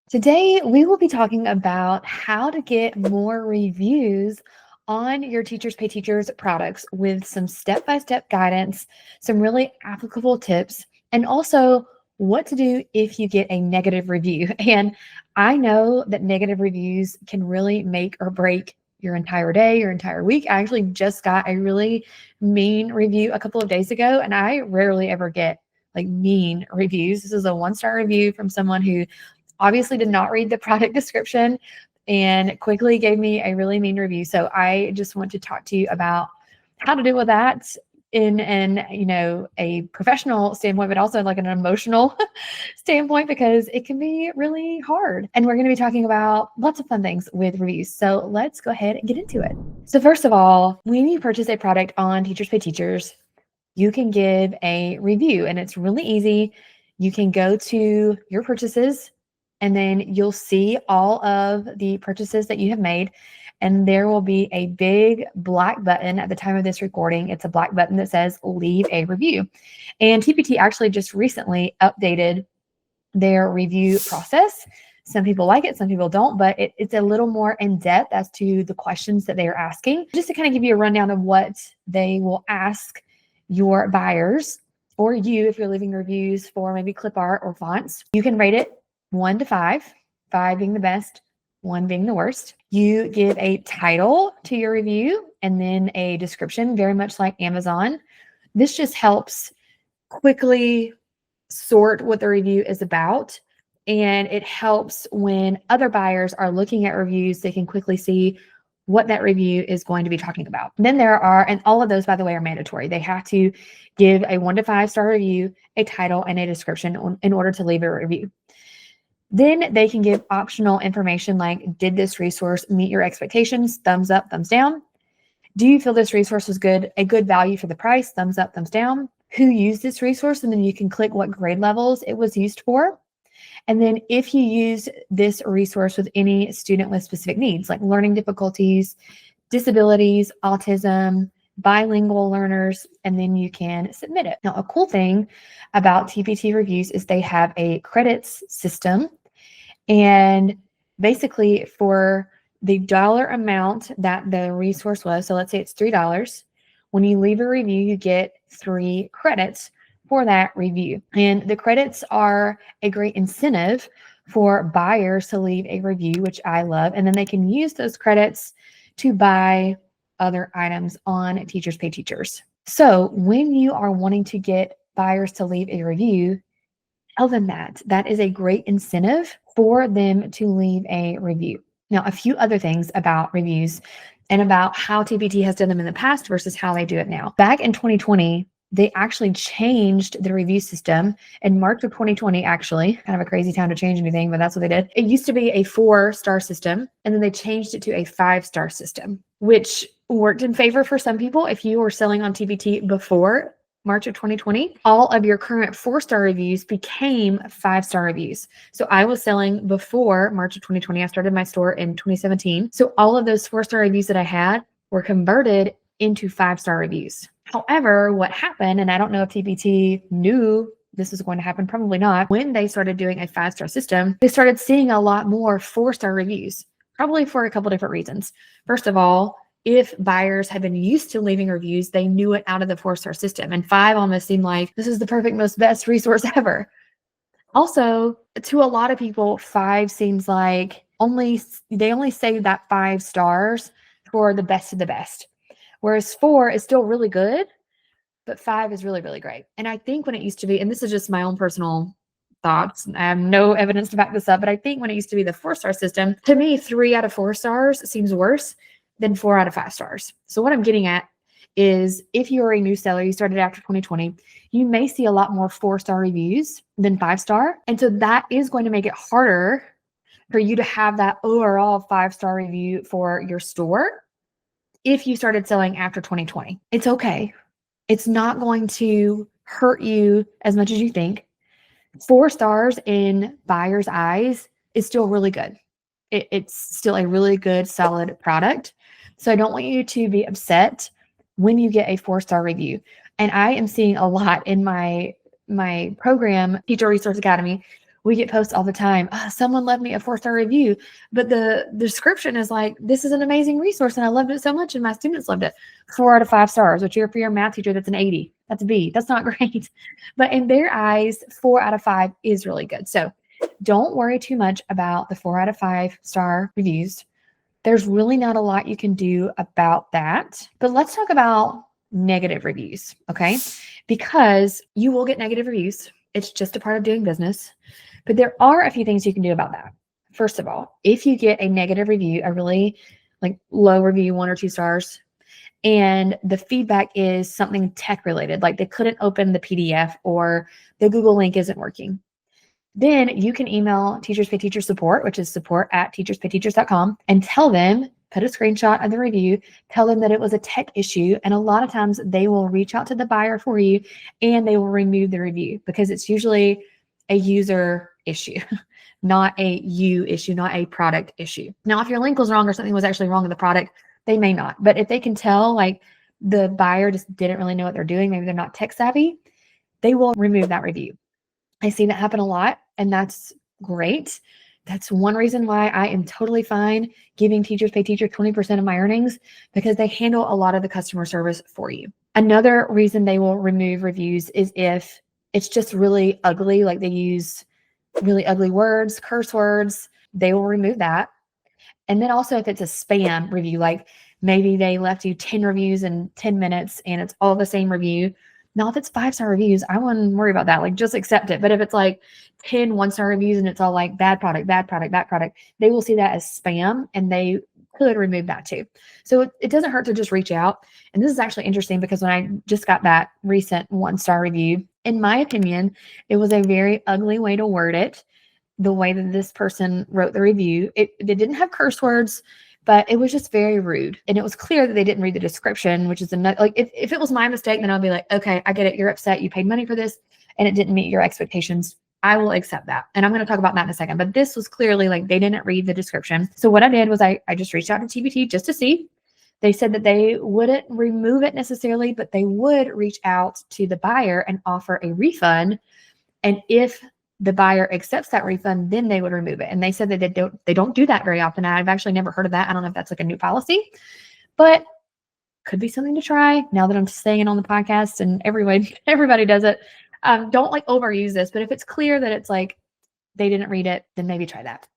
Today, we will be talking about how to get more reviews on your Teachers Pay Teachers products with some step-by-step guidance, some really applicable tips, and also what to do if you get a negative review. And I know that negative reviews can really make or break your entire day, your entire week. I actually just got a really mean review a couple of days ago, and I rarely ever get like mean reviews. This is a 1-star review from someone who obviously did not read the product description and quickly gave me a really mean review. So I just want to talk to you about how to deal with that in a professional standpoint, but also like an emotional standpoint, because it can be really hard. And we're going to be talking about lots of fun things with reviews. So let's go ahead and get into it. So first of all, when you purchase a product on Teachers Pay Teachers, you can give a review, and it's really easy. You can go to your purchases, and then you'll see all of the purchases that you have made. And there will be a big black button at the time of this recording. It's a black button that says leave a review. And TPT actually just recently updated their review process. Some people like it, some people don't, but it's a little more in depth as to the questions that they are asking. Just to kind of give you a rundown of what they will ask your buyers, or you, if you're leaving reviews for maybe clip art or fonts, you can rate it 1 to 5, 5 being the best, 1 being the worst. You give a title to your review and then a description, very much like Amazon. This just helps quickly sort what the review is about, and it helps when other buyers are looking at reviews, they can quickly see what that review is going to be talking about. Then there are, and all of those, by the way, are mandatory. They have to give a 1 to 5 star review, a title, and a description in order to leave a review. Then they can give optional information like, did this resource meet your expectations? Thumbs up, thumbs down. Do you feel this resource was a good value for the price? Thumbs up, thumbs down. Who used this resource? And then you can click what grade levels it was used for. And then if you use this resource with any student with specific needs, like learning difficulties, disabilities, autism, bilingual learners, and then you can submit it. Now, a cool thing about TPT reviews is they have a credits system. And basically for the dollar amount that the resource was, so let's say it's $3, when you leave a review, you get 3 credits for that review. And the credits are a great incentive for buyers to leave a review, which I love. And then they can use those credits to buy other items on Teachers Pay Teachers. So when you are wanting to get buyers to leave a review, tell them that is a great incentive for them to leave a review. Now, a few other things about reviews and about how TPT has done them in the past versus how they do it now. Back in 2020, they actually changed the review system in March of 2020, actually. Kind of a crazy time to change anything, but that's what they did. It used to be a 4-star system, and then they changed it to a 5-star system, which worked in favor for some people. If you were selling on TPT before March of 2020, all of your current 4-star reviews became 5-star reviews. So I was selling before March of 2020. I started my store in 2017. So all of those 4-star reviews that I had were converted into 5-star reviews. However, what happened, and I don't know if TPT knew this was going to happen, probably not, when they started doing a 5-star system, they started seeing a lot more 4-star reviews, probably for a couple different reasons. First of all, if buyers had been used to leaving reviews, they knew it out of the 4-star system, and 5 almost seemed like this is the perfect, most best resource ever. Also, to a lot of people, 5 seems like they only say that 5 stars for the best of the best. Whereas 4 is still really good, but 5 is really, really great. And I think when it used to be, and this is just my own personal thoughts, I have no evidence to back this up, but I think when it used to be the 4-star system, to me, 3 out of 4 stars seems worse than 4 out of 5 stars. So what I'm getting at is, if you're a new seller, you started after 2020, you may see a lot more 4-star reviews than 5-star. And so that is going to make it harder for you to have that overall 5-star review for your store if you started selling after 2020. It's okay. It's not going to hurt you as much as you think. 4 stars in buyers' eyes is still really good. It's still a really good, solid product. So I don't want you to be upset when you get a 4-star review. And I am seeing a lot in my program, Teacher Resource Academy, We get posts all the time. Someone left me a 4-star review, but the description is like, this is an amazing resource and I loved it so much and my students loved it. 4 out of 5 stars, which for your math teacher, that's an 80. That's a B. That's not great. But in their eyes, 4 out of 5 is really good. So don't worry too much about the 4 out of 5 star reviews. There's really not a lot you can do about that. But let's talk about negative reviews, okay? Because you will get negative reviews. It's just a part of doing business. But there are a few things you can do about that. First of all, if you get a negative review, a really like low review, 1 or 2 stars, and the feedback is something tech related, like they couldn't open the PDF or the Google link isn't working, then you can email Teachers Pay Teachers support, which is support@teacherspayteachers.com, and tell them, put a screenshot of the review, tell them that it was a tech issue. And a lot of times they will reach out to the buyer for you and they will remove the review because it's usually a user issue, not a you issue, not a product issue. Now, if your link was wrong or something was actually wrong with the product, they may not. But if they can tell like the buyer just didn't really know what they're doing, maybe they're not tech savvy, they will remove that review. I see that happen a lot, and that's great. That's one reason why I am totally fine giving Teachers Pay Teachers 20% of my earnings, because they handle a lot of the customer service for you. Another reason they will remove reviews is if it's just really ugly, like they use really ugly words, curse words, they will remove that. And then also if it's a spam review, like maybe they left you 10 reviews in 10 minutes and it's all the same review. Now, if it's 5-star reviews, I wouldn't worry about that. Like, just accept it. But if it's like 10 1-star reviews and it's all like bad product, bad product, bad product, they will see that as spam and they could remove that too. So it doesn't hurt to just reach out. And this is actually interesting because when I just got that recent 1-star review, in my opinion, it was a very ugly way to word it. The way that this person wrote the review, it didn't have curse words, but it was just very rude. And it was clear that they didn't read the description, which is another, like if it was my mistake, then I'll be like, okay, I get it. You're upset. You paid money for this and it didn't meet your expectations. I will accept that. And I'm going to talk about that in a second. But this was clearly like they didn't read the description. So what I did was I just reached out to TPT just to see. They said that they wouldn't remove it necessarily, but they would reach out to the buyer and offer a refund. And if the buyer accepts that refund, then they would remove it. And they said that they don't do that very often. I've actually never heard of that. I don't know if that's like a new policy, but could be something to try now that I'm saying it on the podcast and everybody does it. Don't like overuse this, but if it's clear that it's like they didn't read it, then maybe try that.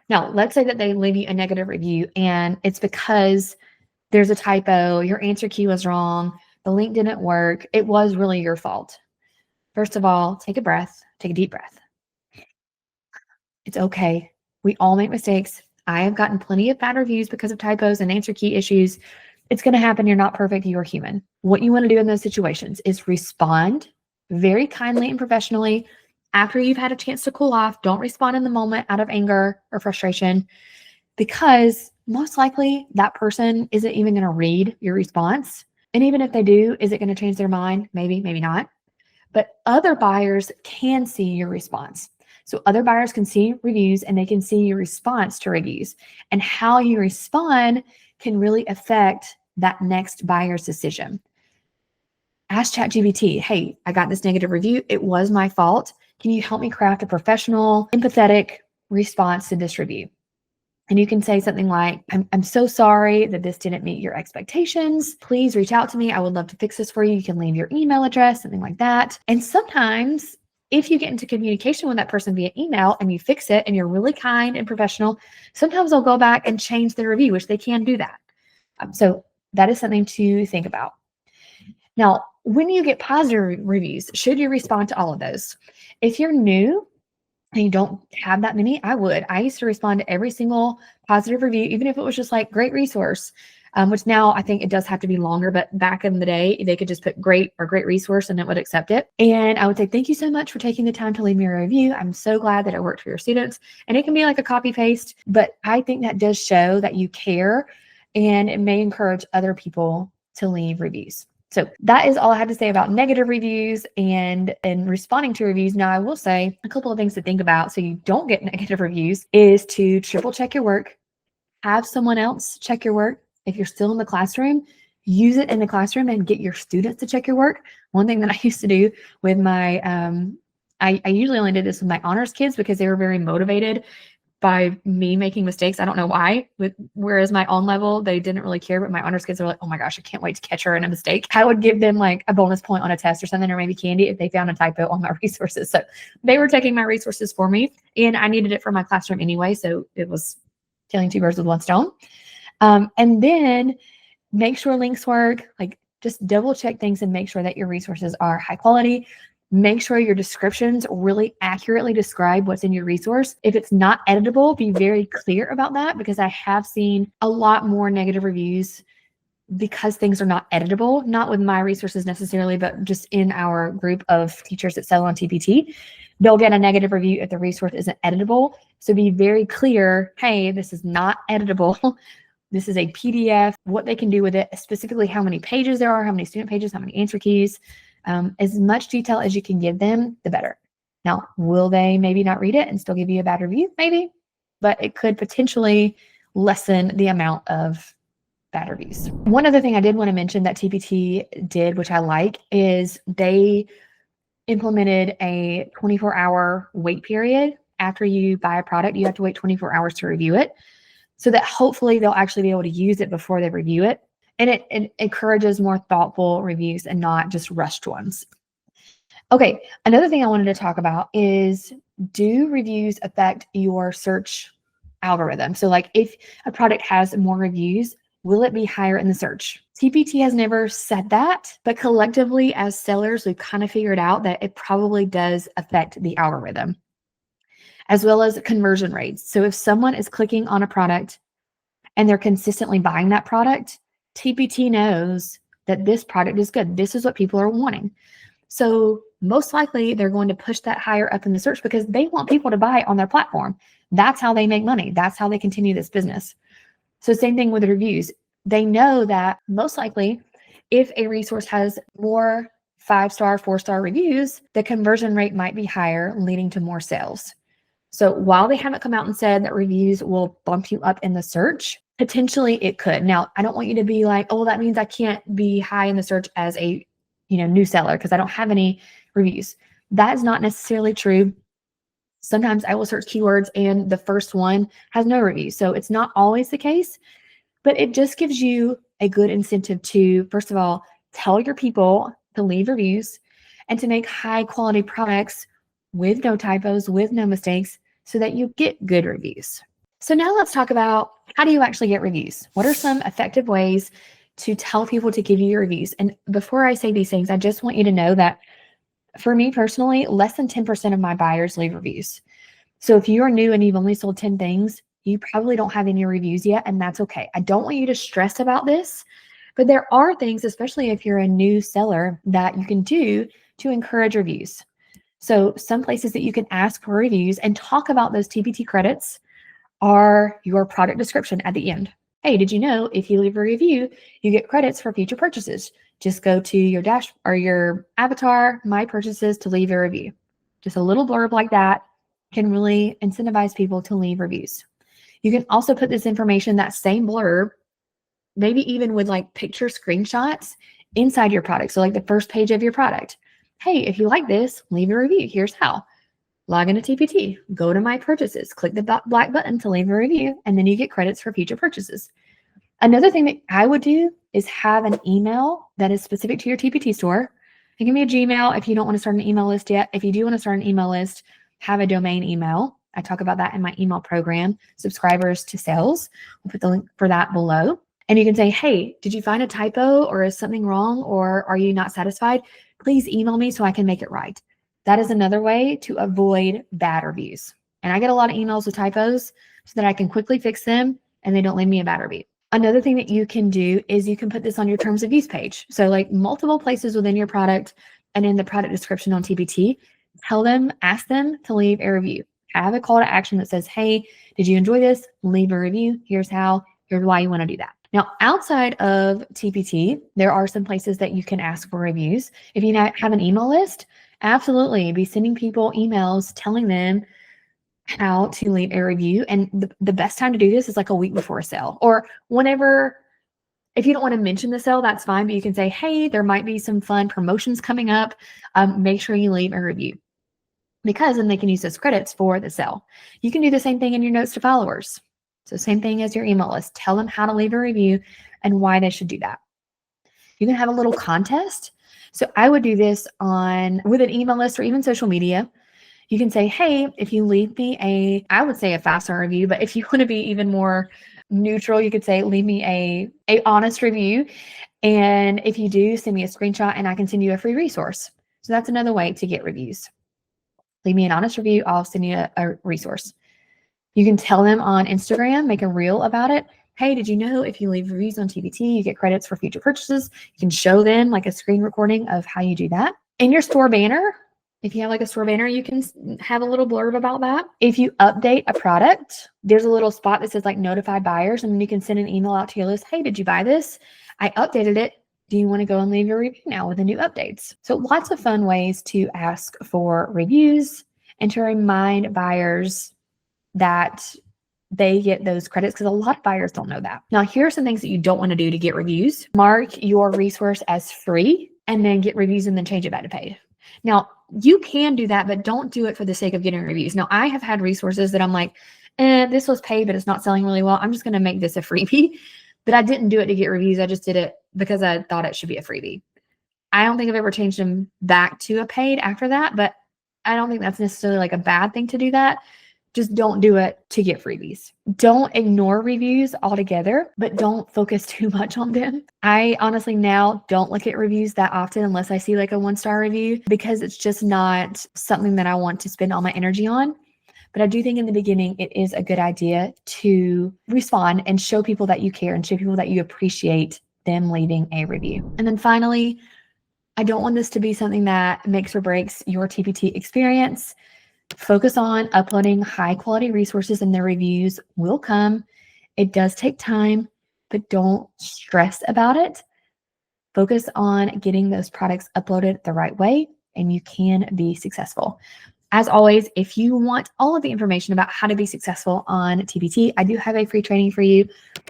Now, let's say that they leave you a negative review and it's because there's a typo, your answer key was wrong, the link didn't work, it was really your fault. First of all, take a breath, take a deep breath. It's okay. We all make mistakes. I have gotten plenty of bad reviews because of typos and answer key issues. It's going to happen. You're not perfect. You're human. What you want to do in those situations is respond very kindly and professionally after you've had a chance to cool off. Don't respond in the moment out of anger or frustration, because most likely that person isn't even going to read your response. And even if they do, is it going to change their mind? Maybe, maybe not. But other buyers can see your response. So other buyers can see reviews and they can see your response to reviews, and how you respond can really affect that next buyer's decision. Ask ChatGPT, hey, I got this negative review. It was my fault. Can you help me craft a professional, empathetic response to this review? And you can say something like, I'm so sorry that this didn't meet your expectations. Please reach out to me. I would love to fix this for you. You can leave your email address, something like that. And sometimes if you get into communication with that person via email and you fix it and you're really kind and professional, sometimes they'll go back and change their review, which they can do that. So that is something to think about. Now, when you get positive reviews, should you respond to all of those? If you're new and you don't have that many, I used to respond to every single positive review, even if it was just like great resource, which now I think it does have to be longer, but back in the day, they could just put great or great resource and it would accept it. And I would say, thank you so much for taking the time to leave me a review. I'm so glad that it worked for your students. And it can be like a copy paste, but I think that does show that you care, and it may encourage other people to leave reviews. So that is all I have to say about negative reviews and responding to reviews. Now, I will say a couple of things to think about so you don't get negative reviews is to triple check your work. Have someone else check your work. If you're still in the classroom, use it in the classroom and get your students to check your work. One thing that I used to do with my I usually only did this with my honors kids because they were very motivated by me making mistakes. I don't know why. Whereas my own level, they didn't really care, but my honors kids are like, oh my gosh, I can't wait to catch her in a mistake. I would give them like a bonus point on a test or something, or maybe candy if they found a typo on my resources. So they were taking my resources for me, and I needed it for my classroom anyway. So it was killing two birds with one stone. And then make sure links work. Like, just double check things and make sure that your resources are high quality. Make sure your descriptions really accurately describe what's in your resource. If it's not editable, be very clear about that, because I have seen a lot more negative reviews because things are not editable, not with my resources necessarily, but just in our group of teachers that sell on TPT. They'll get a negative review if the resource isn't editable. So be very clear, hey, this is not editable. This is a PDF, what they can do with it, specifically how many pages there are, how many student pages, how many answer keys. As much detail as you can give them, the better. Now, will they maybe not read it and still give you a bad review? Maybe, but it could potentially lessen the amount of bad reviews. One other thing I did want to mention that TPT did, which I like, is they implemented a 24-hour wait period. After you buy a product, you have to wait 24 hours to review it, so that hopefully they'll actually be able to use it before they review it. And it encourages more thoughtful reviews and not just rushed ones. Okay, another thing I wanted to talk about is, do reviews affect your search algorithm? So like, if a product has more reviews, will it be higher in the search? TPT has never said that, but collectively as sellers, we've kind of figured out that it probably does affect the algorithm, as well as conversion rates. So if someone is clicking on a product and they're consistently buying that product, TPT knows that this product is good. This is what people are wanting. So most likely they're going to push that higher up in the search because they want people to buy on their platform. That's how they make money. That's how they continue this business. So same thing with reviews. They know that most likely if a resource has more 5-star, 4-star reviews, the conversion rate might be higher, leading to more sales. So while they haven't come out and said that reviews will bump you up in the search, potentially it could. Now, I don't want you to be like, oh, that means I can't be high in the search as a new seller because I don't have any reviews. That is not necessarily true. Sometimes I will search keywords and the first one has no reviews. So it's not always the case, but it just gives you a good incentive to, first of all, tell your people to leave reviews and to make high quality products with no typos, with no mistakes, so that you get good reviews. So now let's talk about, how do you actually get reviews? What are some effective ways to tell people to give you your reviews? And before I say these things, I just want you to know that for me personally, less than 10% of my buyers leave reviews. So if you are new and you've only sold 10 things, you probably don't have any reviews yet, and that's okay. I don't want you to stress about this, but there are things, especially if you're a new seller, that you can do to encourage reviews. So some places that you can ask for reviews and talk about those TPT credits are your product description at the end. Hey, did you know if you leave a review, you get credits for future purchases? Just go to your dash or your avatar, My Purchases, to leave a review. Just a little blurb like that can really incentivize people to leave reviews. You can also put this information, that same blurb, maybe even with like picture screenshots inside your product. So like the first page of your product. Hey, if you like this, leave a review. Here's how. Log into TPT, go to My Purchases, click the black button to leave a review, and then you get credits for future purchases. Another thing that I would do is have an email that is specific to your TPT store. It can be a Gmail if you don't want to start an email list yet. If you do want to start an email list, have a domain email. I talk about that in my email program, Subscribers to Sales. We'll put the link for that below. And you can say, hey, did you find a typo, or is something wrong, or are you not satisfied? Please email me so I can make it right. That is another way to avoid bad reviews. And I get a lot of emails with typos so that I can quickly fix them and they don't leave me a bad review. Another thing that you can do is you can put this on your terms of use page. So like multiple places within your product and in the product description on TPT, ask them to leave a review. Have a call to action that says, hey, did you enjoy this? Leave a review. Here's how, here's why you want to do that. Now, outside of TPT, there are some places that you can ask for reviews. If you have an email list, absolutely be sending people emails telling them how to leave a review. And the best time to do this is like a week before a sale, or whenever. If you don't want to mention the sale, that's fine, but you can say, hey, there might be some fun promotions coming up. Make sure you leave a review. because then they can use those credits for the sale. You can do the same thing in your notes to followers. So same thing as your email list. Tell them how to leave a review and why they should do that. You can have a little contest. So I would do this with an email list or even social media. You can say, hey, if you leave me I would say a 5-star review, but if you want to be even more neutral, you could say, leave me a honest review. And if you do, send me a screenshot and I can send you a free resource. So that's another way to get reviews. Leave me an honest review. I'll send you a resource. You can tell them on Instagram, make a reel about it. Hey, did you know if you leave reviews on TPT, you get credits for future purchases? You can show them like a screen recording of how you do that. In your store banner, if you have like a store banner, you can have a little blurb about that. If you update a product, there's a little spot that says like notify buyers, and then you can send an email out to your list. Hey, did you buy this? I updated it. Do you want to go and leave your review now with the new updates? So lots of fun ways to ask for reviews and to remind buyers that they get those credits, because a lot of buyers don't know that. Now, here are some things that you don't want to do to get reviews. Mark your resource as free and then get reviews and then change it back to paid. Now, you can do that, but don't do it for the sake of getting reviews. Now, I have had resources that I'm like, this was paid, but it's not selling really well. I'm just going to make this a freebie. But I didn't do it to get reviews. I just did it because I thought it should be a freebie. I don't think I've ever changed them back to a paid after that, but I don't think that's necessarily like a bad thing to do that. Just don't do it to get freebies. Don't ignore reviews altogether, but don't focus too much on them. I honestly now don't look at reviews that often unless I see like a 1-star review, because it's just not something that I want to spend all my energy on. But I do think in the beginning, it is a good idea to respond and show people that you care and show people that you appreciate them leaving a review. And then finally, I don't want this to be something that makes or breaks your TPT experience. Focus on uploading high quality resources, and the reviews will come. It does take time, but don't stress about it. Focus on getting those products uploaded the right way, and you can be successful. As always, if you want all of the information about how to be successful on TPT, I do have a free training for you,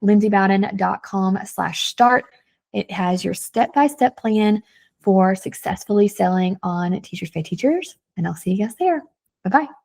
lindsaybowden.com/start. It has your step-by-step plan for successfully selling on Teachers Pay Teachers, and I'll see you guys there. Bye-bye.